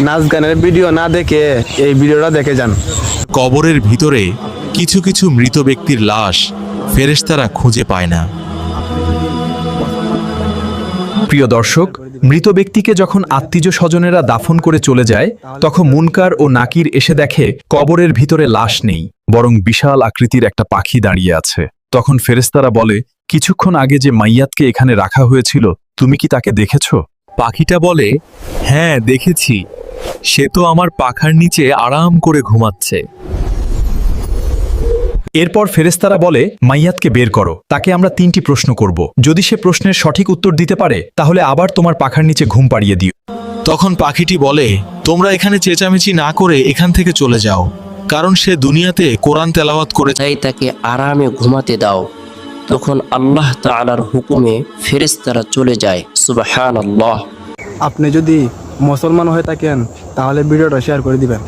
নাচ গানের ভিডিও না দেখে এই ভিডিওটা দেখে যান। কবরের ভিতরে কিছু কিছু মৃত ব্যক্তির লাশ ফেরেশতারা খুঁজে পায় না। প্রিয় দর্শক, মৃত ব্যক্তিকে যখন আত্মীয় স্বজনেরা দাফন করে চলে যায়, তখন মুনকার ও নাকির এসে দেখে কবরের ভিতরে লাশ নেই, বরং বিশাল আকৃতির একটা পাখি দাঁড়িয়ে আছে। তখন ফেরেশতারা বলে, কিছুক্ষণ আগে যে মাইয়াতকে এখানে রাখা হয়েছিল, তুমি কি তাকে দেখেছ? পাখিটা বলে, হ্যাঁ দেখেছি, সে তো আমার পাখার নিচে আরাম করে ঘুমাচ্ছে। এরপর ফেরেশতারা বলে, মাইয়াতকে বের করো, তাকে আমরা 3টি প্রশ্ন করব। যদি সে প্রশ্নের সঠিক উত্তর দিতে পারে, তাহলে আবার তোমার পাখার নিচে ঘুম পাড়িয়ে দিও। তখন পাখিটি বলে, তোমরা এখানে চেঁচামেচি না করে এখান থেকে চলে যাও, কারণ সে দুনিয়াতে কোরআন তেলাওয়াত করে। তাই তাকে আরামে ঘুমাতে দাও। তখন আল্লাহ তাআলার হুকুমে ফেরেশতারা চলে যায়। সুবহানাল্লাহ। আপনি যদি মুসলমান হয়ে থাকেন তাহলে ভিডিওটা শেয়ার করে দিবেন।